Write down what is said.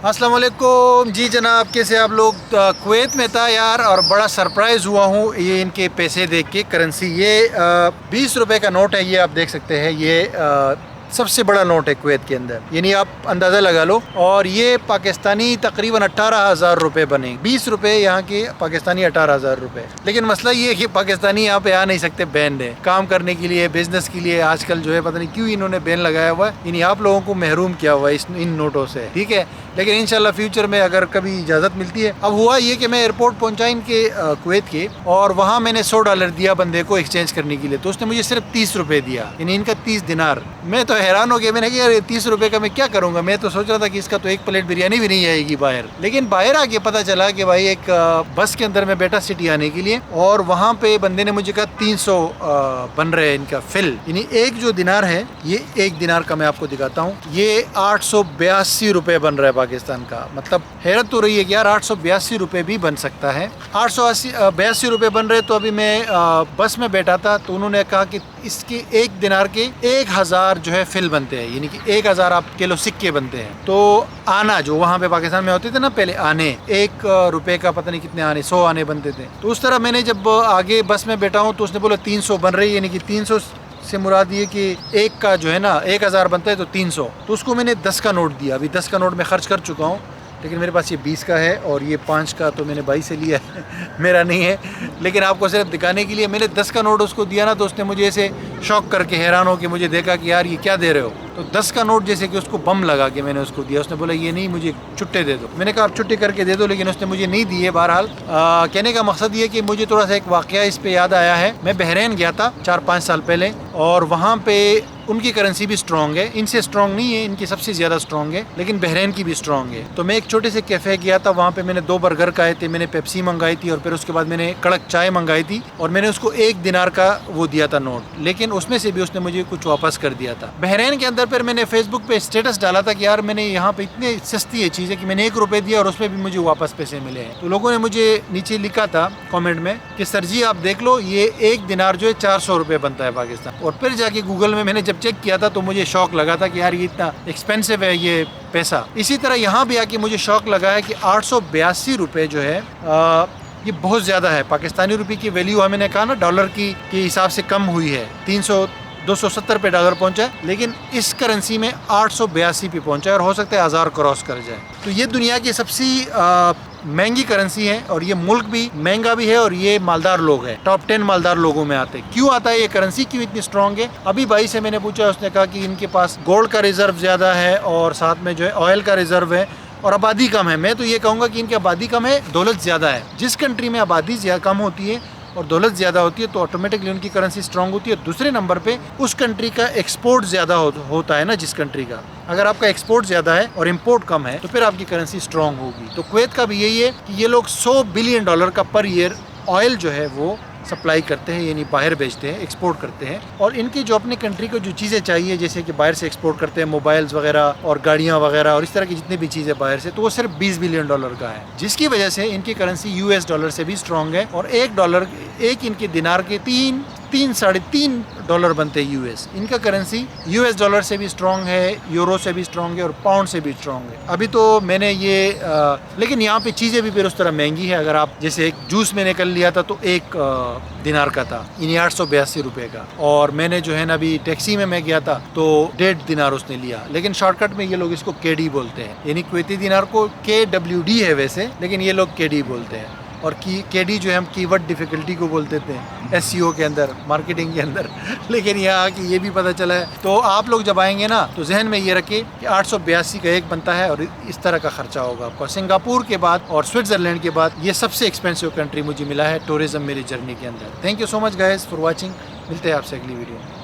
अस्सलाम वालेकुम जी जनाब, कैसे आप लोग। कुवैत में था यार, और बड़ा सरप्राइज़ हुआ हूँ ये इनके पैसे देख के। करेंसी ये 20 रुपए का नोट है, ये आप देख सकते हैं। ये सबसे बड़ा नोट है कुवैत के अंदर, यानी आप अंदाज़ा लगा लो। और ये पाकिस्तानी तकरीबन 18,000 रुपये बने। 20 रुपये यहाँ के पाकिस्तानी 18,000 रुपये। लेकिन मसला ये है कि पाकिस्तानी यहाँ पे आ नहीं सकते, बैन है काम करने के लिए, बिजनेस के लिए। आजकल जो है पता नहीं क्यों इन्होंने बैन लगाया हुआ है, यानी आप लोगों को महरूम किया हुआ है इन नोटों से, ठीक है। लेकिन इंशाल्लाह फ्यूचर में अगर कभी इजाज़त मिलती है। अब हुआ ये कि मैं एयरपोर्ट पहुंचा इनके कुवैत के, और वहाँ मैंने $100 दिया बंदे को एक्सचेंज करने के लिए, तो उसने मुझे सिर्फ 30 रुपये दिया, यानी इनका 30 दिनार। मैं तो हैरान हो गया, मैंने कहा यार 30 रुपये का मैं क्या करूँगा। मैं तो सोच रहा था कि इसका तो एक प्लेट बिरयानी भी नहीं आएगी बाहर। लेकिन बाहर आके पता चला कि भाई एक बस के अंदर मैं बैठा सिटी आने के लिए, और वहाँ पे बंदे ने मुझे कहा 300 बन रहे हैं इनका फिल, यानी एक जो दिनार है, ये एक दिनार का मैं आपको दिखाता हूँ, ये 882 रुपये बन रहा है पाकिस्तान का। मतलब हैरत तो रही है कि यार 882 रुपये भी बन सकता है। 882 रुपये बन रहे। तो अभी मैं बस में बैठा था, तो उन्होंने कहा कि इसके एक दिनार के 1000 जो है फिल बनते हैं, यानी कि 1000 आप किलो सिक्के बनते हैं। तो आना जो वहाँ पे पाकिस्तान में होते थे ना पहले, आने 1 रुपये का पता नहीं कितने आने, 100 आने बनते थे। तो उस तरह मैंने जब आगे बस में बैठा हूँ तो उसने बोला 300 बन रही है, यानी कि 300 से मुराद ये कि एक का जो है ना 1000 बनता है, तो 300। तो उसको मैंने 10 का नोट दिया। अभी 10 का नोट मैं खर्च कर चुका हूँ, लेकिन मेरे पास ये 20 का है, और ये 5 का तो मैंने भाई से लिया है मेरा नहीं है। लेकिन आपको सिर्फ दिखाने के लिए मैंने 10 का नोट उसको दिया ना, तो उसने मुझे ऐसे शौक करके हैरान हो के मुझे देखा कि यार ये क्या दे रहे हो। तो 10 का नोट जैसे कि उसको बम लगा के मैंने उसको दिया। उसने बोला ये नहीं, मुझे छुट्टे दे दो। मैंने कहा आप छुट्टी करके दे दो, लेकिन उसने मुझे नहीं दिए। बहरहाल कहने का मकसद ये कि मुझे थोड़ा सा एक वाक़या इस पे याद आया है। मैं बहरीन गया था 4-5 साल पहले, और वहाँ पे उनकी करेंसी भी स्ट्रॉन्ग है, इनसे स्ट्रॉन्ग नहीं है, इनकी सबसे ज़्यादा स्ट्रॉन्ग है, लेकिन बहरीन की भी स्ट्रॉन्ग है। तो मैं एक छोटे से कैफ़े गया था, वहाँ पे मैंने 2 बर्गर खाए थे, मैंने पेप्सी मंगाई थी, और फिर उसके बाद मैंने कड़क चाय मंगाई थी, और मैंने उसको 1 दिनार का वो दिया था नोट, लेकिन उसमें से भी उसने मुझे कुछ वापस कर दिया था। बहरीन के अंदर फिर मैंने फेसबुक पे स्टेटस डाला था कि यार मैंने यहाँ पे इतनी सस्ती है चीज़ें कि मैंने 1 रुपये दिया और उसमें भी मुझे वापस पैसे मिले हैं। तो लोगों ने मुझे नीचे लिखा था कॉमेंट में कि सर जी आप देख लो, ये 1 दिनार जो है 400 रुपये बनता है पाकिस्तान। और फिर जाके गूगल में मैंने जब चेक किया था तो मुझे शौक लगा था कि यार ये इतना एक्सपेंसिव है ये पैसा। इसी तरह यहाँ भी आके मुझे शौक लगा है कि 882 रुपये जो है ये बहुत ज़्यादा है। पाकिस्तानी रुपये की वैल्यू मैंने कहा ना डॉलर की के हिसाब से कम हुई है, 270 पे डॉलर पहुंचा है, लेकिन इस करेंसी में 882 पे पहुंचा है, और हो सकता है 1000 क्रॉस कर जाए। तो ये दुनिया की सबसे महंगी करेंसी है, और ये मुल्क भी महंगा भी है, और ये मालदार लोग हैं, टॉप 10 मालदार लोगों में आते हैं। क्यों आता है ये करेंसी, क्यों इतनी स्ट्रॉन्ग है? अभी भाई से मैंने पूछा, उसने कहा कि इनके पास गोल्ड का रिजर्व ज़्यादा है, और साथ में जो है ऑयल का रिजर्व है, और आबादी कम है। मैं तो ये कहूँगा कि इनकी आबादी कम है, दौलत ज़्यादा है। जिस कंट्री में आबादी कम होती है और दौलत ज़्यादा होती है, तो ऑटोमेटिकली उनकी करेंसी स्ट्रांग होती है। दूसरे नंबर पे उस कंट्री का एक्सपोर्ट ज़्यादा होता है ना, जिस कंट्री का। अगर आपका एक्सपोर्ट ज़्यादा है और इंपोर्ट कम है, तो फिर आपकी करेंसी स्ट्रांग होगी। तो कुवैत का भी यही है कि ये लोग $100 बिलियन का पर ईयर ऑयल जो है वो सप्लाई करते हैं, यानी बाहर बेचते हैं, एक्सपोर्ट करते हैं। और इनकी जो अपनी कंट्री को जो चीज़ें चाहिए, जैसे कि बाहर से एक्सपोर्ट करते हैं मोबाइल्स वगैरह और गाड़ियाँ वगैरह और इस तरह की जितनी भी चीज़ें बाहर से, तो वो सिर्फ $20 बिलियन का है, जिसकी वजह से इनकी करेंसी US डॉलर से भी स्ट्रॉन्ग है। और एक इनके दिनार के 3-3.5 डॉलर बनते हैं US। इनका करेंसी US डॉलर से भी स्ट्रॉन्ग है, यूरो से भी स्ट्रॉन्ग है, और पाउंड से भी स्ट्रॉन्ग है। अभी तो मैंने ये लेकिन यहाँ पे चीज़ें भी फिर उस तरह महंगी है। अगर आप जैसे एक जूस मैंने कल लिया था तो 1 दिनार का था, यानी 882 रुपये का। और मैंने जो है ना अभी टैक्सी में मैं गया था तो 1.5 दिनार उसने लिया, लेकिन शॉर्टकट में ये लोग इसको KD बोलते हैं, यानी कुवैती दिनार को KWD है वैसे, लेकिन ये लोग KD बोलते हैं। और KD जो है हम कीवर्ड डिफ़िकल्टी को बोलते थे SEO के अंदर, मार्केटिंग के अंदर, लेकिन यहाँ कि ये भी पता चला है। तो आप लोग जब आएंगे ना तो जहन में ये रखें कि 882 का एक बनता है, और इस तरह का खर्चा होगा आपका। सिंगापुर के बाद और स्विट्ज़रलैंड के बाद ये सबसे एक्सपेंसिव कंट्री मुझे मिला है टूरिज़्म मेरी जर्नी के अंदर। Thank you so much guys for watching. मिलते हैं आपसे अगली वीडियो में।